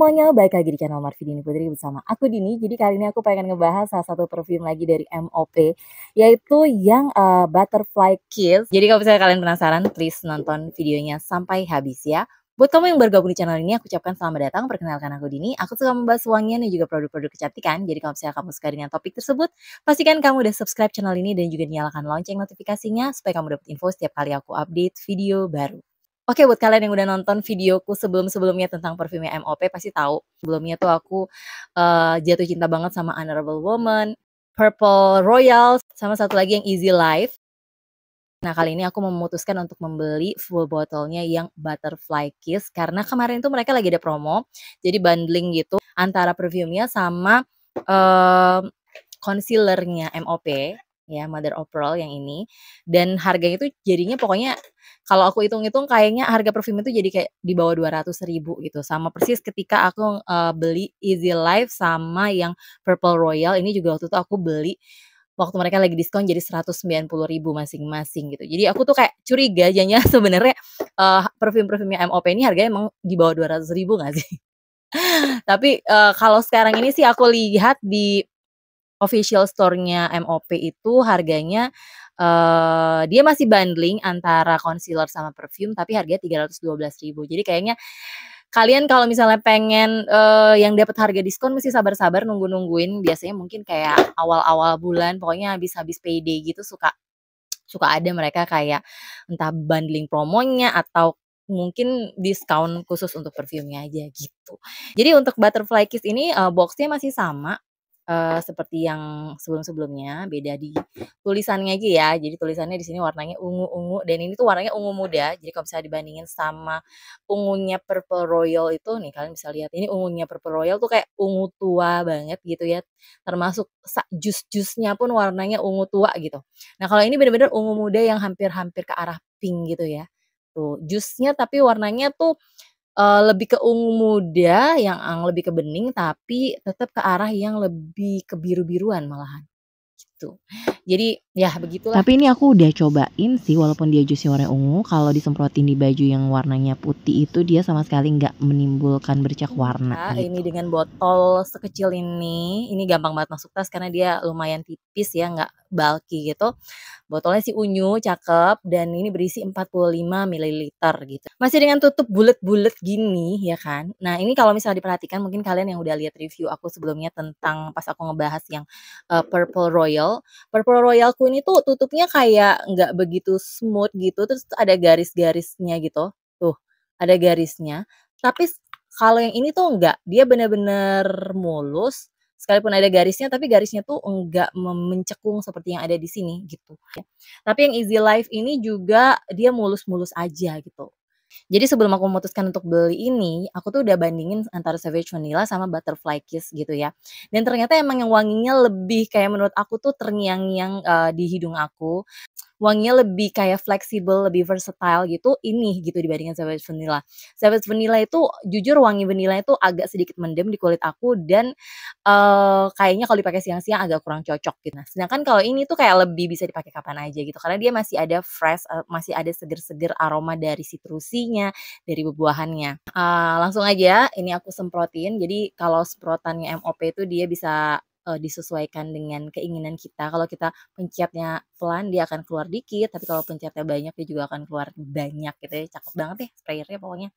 semuanya, balik lagi di channel Marvidini Putri bersama aku Dini. Jadi kali ini aku pengen ngebahas salah satu perfume lagi dari MOP, yaitu yang Butterfly Kiss. Jadi kalau misalnya kalian penasaran, please nonton videonya sampai habis ya. Buat kamu yang baru gabung di channel ini, aku ucapkan selamat datang. Perkenalkan aku Dini. Aku suka membahas wangian dan juga produk-produk kecantikan. Jadi kalau misalnya kamu suka dengan topik tersebut, pastikan kamu udah subscribe channel ini dan juga nyalakan lonceng notifikasinya supaya kamu dapat info setiap kali aku update video baru. Oke, buat kalian yang udah nonton videoku sebelum-sebelumnya tentang parfumnya MOP pasti tahu. Sebelumnya tuh aku jatuh cinta banget sama Honorable Woman, Purple Royal, sama satu lagi yang Easy Life. Nah, kali ini aku memutuskan untuk membeli full botolnya yang Butterfly Kiss karena kemarin tuh mereka lagi ada promo. Jadi bundling gitu antara perfumnya sama concealernya MOP ya, Mother of Pearl yang ini, dan harganya itu jadinya pokoknya kalau aku hitung-hitung kayaknya harga parfum itu jadi kayak di bawah 200.000 gitu, sama persis ketika aku beli Easy Life sama yang Purple Royal ini juga waktu itu aku beli waktu mereka lagi diskon jadi 190.000 masing-masing gitu. Jadi aku tuh kayak curiga jangan-jangan sebenarnya parfum-parfumnya MOP ini harganya emang di bawah 200.000 nggak sih? Tapi kalau sekarang ini sih aku lihat di official store-nya MOP itu harganya, dia masih bundling antara concealer sama perfume tapi harganya 312.000. Jadi kayaknya kalian kalau misalnya pengen, yang dapat harga diskon mesti sabar-sabar nungguin. Biasanya mungkin kayak awal-awal bulan pokoknya habis-habis payday gitu suka suka ada mereka kayak entah bundling promonya atau mungkin diskon khusus untuk perfumnya aja gitu. Jadi untuk Butterfly Kiss ini, box-nya masih sama, seperti yang sebelum-sebelumnya, beda di tulisannya aja ya. Jadi tulisannya di sini warnanya ungu-ungu dan ini tuh warnanya ungu muda. Jadi kalau misalnya dibandingin sama ungunya Purple Royal itu nih kalian bisa lihat ini ungunya Purple Royal tuh kayak ungu tua banget gitu ya. Termasuk jus-jusnya pun warnanya ungu tua gitu. Nah, kalau ini bener-bener ungu muda yang hampir-hampir ke arah pink gitu ya. Tuh, jusnya tapi warnanya tuh lebih ke ungu muda yang lebih ke bening, tapi tetap ke arah yang lebih ke biru-biruan malahan, gitu. Jadi, ya begitulah. Tapi ini aku udah cobain sih walaupun dia jusnya warna ungu, kalau disemprotin di baju yang warnanya putih itu dia sama sekali nggak menimbulkan bercak warna Ini gitu. dengan botol sekecil ini gampang banget masuk tas karena dia lumayan tipis ya, nggak bulky gitu. Botolnya sih unyu, cakep, dan ini berisi 45 mililiter gitu. Masih dengan tutup bulet-bulet gini ya kan. Nah ini kalau misalnya diperhatikan mungkin kalian yang udah lihat review aku sebelumnya tentang pas aku ngebahas yang Purple Royal. Purple Royalku ini tuh tutupnya kayak nggak begitu smooth gitu, terus ada garis-garisnya gitu. Tuh, ada garisnya. Tapi kalau yang ini tuh enggak, dia bener-bener mulus, sekalipun ada garisnya, tapi garisnya tuh enggak mencekung seperti yang ada di sini gitu ya. Tapi yang Easy Life ini juga dia mulus-mulus aja gitu. Jadi sebelum aku memutuskan untuk beli ini, aku tuh udah bandingin antara Savage Vanilla sama Butterfly Kiss gitu ya. Dan ternyata emang yang wanginya lebih kayak menurut aku tuh terngiang-ngiang, di hidung aku. Wanginya lebih kayak fleksibel, lebih versatile gitu, ini gitu dibandingkan Savage Vanilla. Savage Vanilla itu jujur wangi vanilla itu agak sedikit mendem di kulit aku dan, kayaknya kalau dipakai siang-siang agak kurang cocok gitu. Nah, sedangkan kalau ini tuh kayak lebih bisa dipakai kapan aja gitu, karena dia masih ada fresh, masih ada seger-seger aroma dari citrusinya, dari buah-buahannya. Langsung aja ini aku semprotin, jadi kalau semprotannya MOP itu dia bisa, disesuaikan dengan keinginan kita. Kalau kita pencetnya pelan dia akan keluar dikit, tapi kalau pencetnya banyak dia juga akan keluar banyak gitu ya, cakep banget deh sprayernya pokoknya.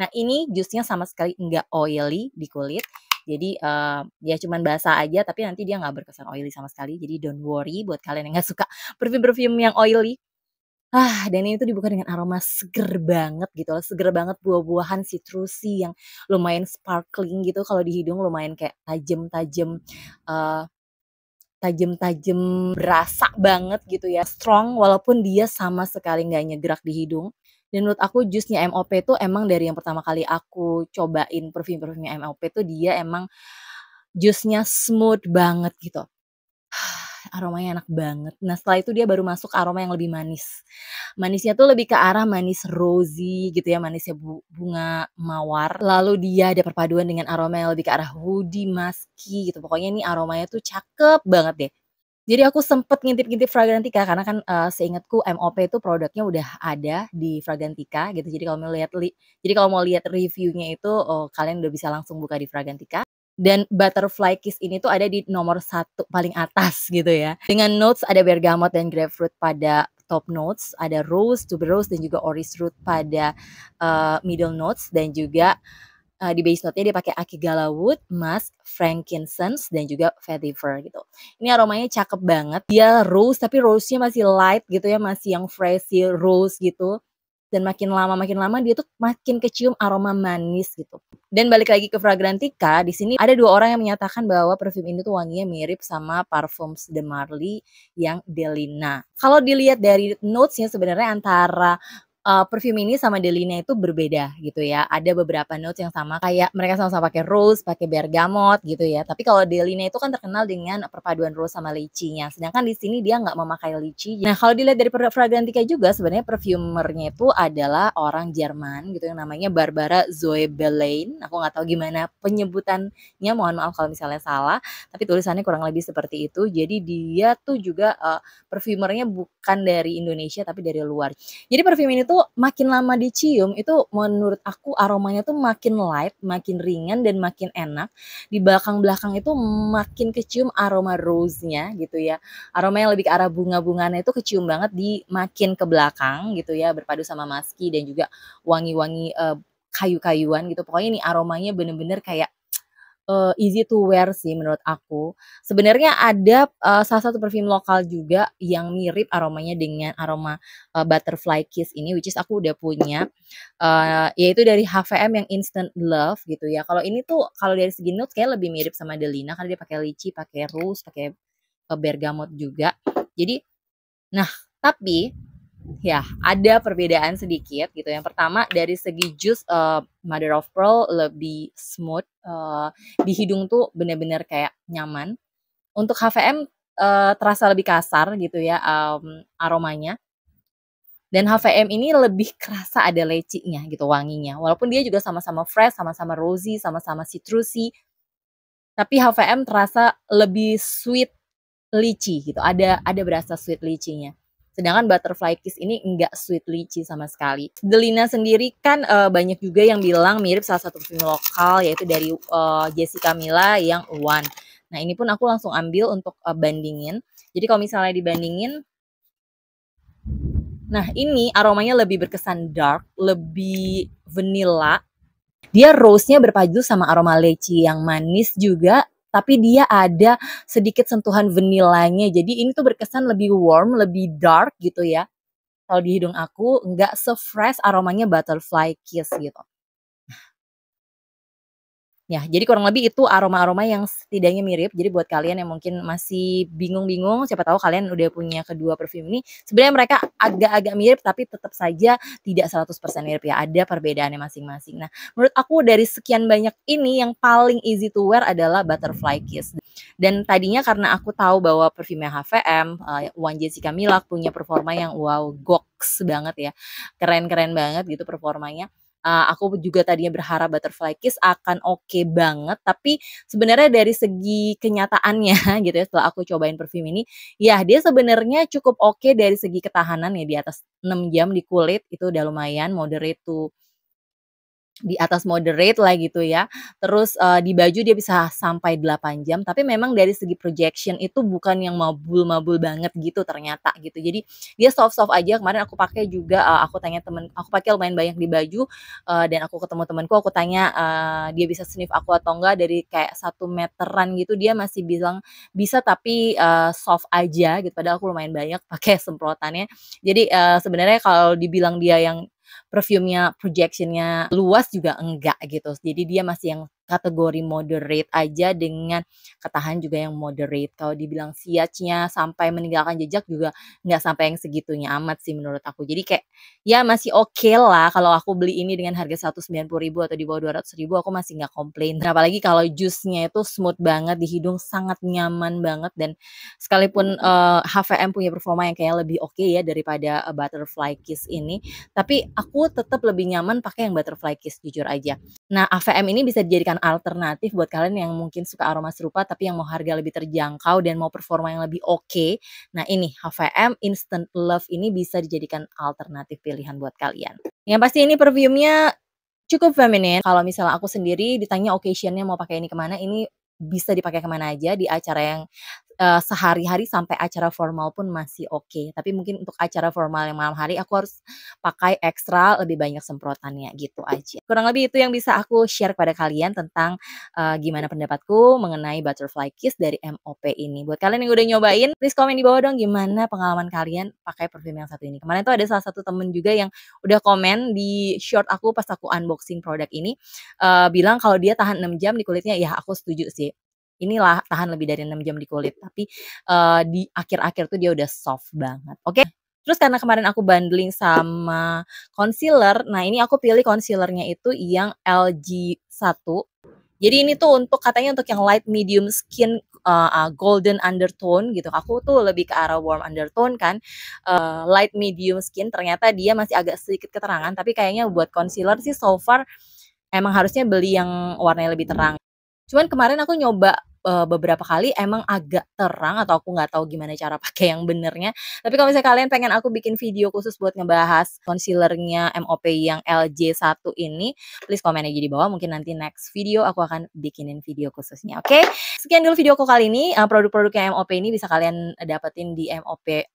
Nah ini jusnya sama sekali enggak oily di kulit, jadi, ya cuman basah aja tapi nanti dia nggak berkesan oily sama sekali, jadi don't worry buat kalian yang nggak suka perfume-perfume yang oily. Dan ini tuh dibuka dengan aroma seger banget gitu loh, seger banget buah-buahan citrusi yang lumayan sparkling gitu kalau di hidung lumayan kayak tajem-tajem, eee tajem-tajem, berasa banget gitu ya, strong walaupun dia sama sekali nggak nyegrak di hidung. Dan menurut aku jusnya MOP tuh emang dari yang pertama kali aku cobain parfum-parfumnya MOP tuh dia emang jusnya smooth banget gitu. Aromanya enak banget. Nah setelah itu dia baru masuk aroma yang lebih manis. Manisnya tuh lebih ke arah manis rosy gitu ya, manisnya bunga mawar. Lalu dia ada perpaduan dengan aroma yang lebih ke arah woody, musky gitu. Pokoknya ini aromanya tuh cakep banget deh. Jadi aku sempet ngintip-ngintip Fragrantica karena kan, seingetku MOP itu produknya udah ada di Fragrantica gitu. Jadi kalau mau lihat reviewnya itu, kalian udah bisa langsung buka di Fragrantica. Dan Butterfly Kiss ini tuh ada di nomor satu paling atas gitu ya. Dengan notes ada bergamot dan grapefruit pada top notes, ada rose, tuberose, dan juga orris root pada, middle notes, dan juga di base note-nya dia pakai akigala wood, musk, frankincense, dan juga vetiver gitu. Ini aromanya cakep banget. Dia rose tapi rose-nya masih light gitu ya, masih yang freshy rose gitu. Dan makin lama dia tuh makin kecium aroma manis gitu. Dan balik lagi ke Fragrantica, di sini ada 2 orang yang menyatakan bahwa perfume ini tuh wanginya mirip sama Parfums de Marly yang Delina. Kalau dilihat dari notes-nya sebenarnya antara perfume ini sama Delina itu berbeda gitu ya. Ada beberapa notes yang sama kayak mereka sama-sama pakai rose, pakai bergamot gitu ya. Tapi kalau Delina itu kan terkenal dengan perpaduan rose sama lychee-nya. Sedangkan di sini dia nggak memakai lychee. Nah, kalau dilihat dari Fragrantica juga sebenarnya perfumernya itu adalah orang Jerman gitu yang namanya Barbara Zoebelein. Aku nggak tahu gimana penyebutannya, mohon maaf kalau misalnya salah, tapi tulisannya kurang lebih seperti itu. Jadi dia tuh juga perfumernya bukan dari Indonesia tapi dari luar. Jadi perfume ini tuh makin lama dicium itu menurut aku aromanya tuh makin light, makin ringan dan makin enak. Di belakang-belakang itu makin kecium aroma rose-nya gitu ya. Aroma yang lebih ke arah bunga-bunganya itu kecium banget di makin ke belakang gitu ya, berpadu sama musky dan juga wangi-wangi kayu-kayuan gitu. Pokoknya ini aromanya bener-bener kayak easy to wear sih menurut aku. Sebenarnya ada, salah satu parfum lokal juga yang mirip aromanya dengan aroma, Butterfly Kiss ini, which is aku udah punya, yaitu dari HVM yang Instant Love gitu ya. Kalau ini tuh kalau dari segi notes kayaknya lebih mirip sama Delina karena dia pakai lychee, pakai rose, pakai, bergamot juga. Jadi nah, tapi ya, ada perbedaan sedikit gitu. Yang pertama dari segi jus, Mother of Pearl lebih smooth, di hidung tuh bener-bener kayak nyaman. Untuk HVM, terasa lebih kasar gitu ya, aromanya. Dan HVM ini lebih kerasa ada lecinya gitu wanginya. Walaupun dia juga sama-sama fresh, sama-sama rosy, sama-sama citrusy, tapi HVM terasa lebih sweet lychee gitu, ada berasa sweet lychee-nya. Sedangkan Butterfly Kiss ini enggak sweet lychee sama sekali. Delina sendiri kan, banyak juga yang bilang mirip salah satu parfum lokal yaitu dari, Jessica Mila yang One. Nah ini pun aku langsung ambil untuk, bandingin. Jadi kalau misalnya dibandingin, nah ini aromanya lebih berkesan dark, lebih vanilla. Dia rose-nya berpadu sama aroma leci yang manis juga, tapi dia ada sedikit sentuhan vanilanya. Jadi ini tuh berkesan lebih warm, lebih dark gitu ya. Kalau di hidung aku nggak se-fresh aromanya Butterfly Kiss gitu. Ya, jadi kurang lebih itu aroma-aroma yang setidaknya mirip. Jadi buat kalian yang mungkin masih bingung-bingung, siapa tahu kalian udah punya kedua perfume ini, sebenarnya mereka agak-agak mirip tapi tetap saja tidak 100% mirip ya, ada perbedaannya masing-masing. Nah, menurut aku dari sekian banyak ini yang paling easy to wear adalah Butterfly Kiss. Dan tadinya karena aku tahu bahwa parfumnya HVM, One Jessica Mila punya performa yang wow, goks banget ya, keren-keren banget gitu performanya. Aku juga tadinya berharap Butterfly Kiss akan oke banget, tapi sebenarnya dari segi kenyataannya gitu ya, setelah aku cobain perfume ini, ya dia sebenarnya cukup oke dari segi ketahanan ya, di atas 6 jam di kulit, itu udah lumayan moderate to di atas moderate lah gitu ya. Terus, di baju dia bisa sampai 8 jam, tapi memang dari segi projection itu bukan yang mabul-mabul banget gitu ternyata gitu. Jadi dia soft-soft aja, kemarin aku pakai juga, aku pakai lumayan banyak di baju, dan aku ketemu temenku, aku tanya, dia bisa sniff aku atau enggak, dari kayak 1 meteran gitu dia masih bilang, "Bisa tapi, soft aja," gitu, padahal aku lumayan banyak pakai semprotannya. Jadi, sebenarnya kalau dibilang dia yang perfume-nya projection-nya luas juga enggak gitu. Jadi dia masih yang kategori moderate aja dengan ketahanan juga yang moderate. Kalau dibilang siachnya sampai meninggalkan jejak juga nggak sampai yang segitunya amat sih menurut aku. Jadi kayak ya masih oke lah kalau aku beli ini dengan harga 190.000 atau di bawah 200.000 aku masih nggak komplain. Apalagi kalau jusnya itu smooth banget di hidung, sangat nyaman banget dan sekalipun, HVM punya performa yang kayaknya lebih oke ya daripada, Butterfly Kiss ini, tapi aku tetap lebih nyaman pakai yang Butterfly Kiss jujur aja. Nah, AVM ini bisa dijadikan alternatif buat kalian yang mungkin suka aroma serupa tapi yang mau harga lebih terjangkau dan mau performa yang lebih oke. Nah ini HVM Instant Love ini bisa dijadikan alternatif pilihan buat kalian. Yang pasti ini perfume-nya cukup feminin. Kalau misalnya aku sendiri ditanya occasion-nya mau pakai ini kemana, ini bisa dipakai kemana aja di acara yang sehari-hari sampai acara formal pun masih oke. Tapi mungkin untuk acara formal yang malam hari aku harus pakai ekstra lebih banyak semprotannya gitu aja. Kurang lebih itu yang bisa aku share kepada kalian tentang gimana pendapatku mengenai Butterfly Kiss dari MOP ini. Buat kalian yang udah nyobain, please komen di bawah dong gimana pengalaman kalian pakai perfume yang satu ini. Kemarin tuh ada salah satu temen juga yang udah komen di short aku pas aku unboxing produk ini, bilang kalau dia tahan 6 jam di kulitnya. Ya aku setuju sih. Inilah tahan lebih dari 6 jam di kulit, tapi di akhir-akhir tuh dia udah soft banget, oke? Terus karena kemarin aku bundling sama concealer, nah ini aku pilih concealernya itu yang LG1. Jadi ini tuh untuk katanya untuk yang light medium skin, golden undertone gitu. Aku tuh lebih ke arah warm undertone kan, light medium skin ternyata dia masih agak sedikit keterangan, tapi kayaknya buat concealer sih so far emang harusnya beli yang warnanya lebih terang. Cuman kemarin aku nyoba, beberapa kali emang agak terang atau aku nggak tahu gimana cara pakai yang benernya. Tapi kalau misalnya kalian pengen aku bikin video khusus buat ngebahas concealer-nya MOP yang LJ1 ini, please komen aja di bawah, mungkin nanti next video aku akan bikinin video khususnya, oke? Sekian dulu videoku kali ini, produk-produknya MOP ini bisa kalian dapetin di MOP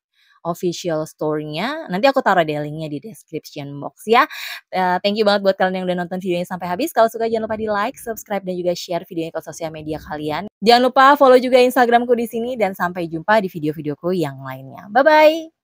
official store-nya. Nanti aku taruh deh link-nya di description box ya. Thank you banget buat kalian yang udah nonton videonya sampai habis. Kalau suka jangan lupa di like, subscribe, dan juga share videonya ke sosial media kalian. Jangan lupa follow juga Instagramku di sini dan sampai jumpa di video-videoku yang lainnya. Bye-bye!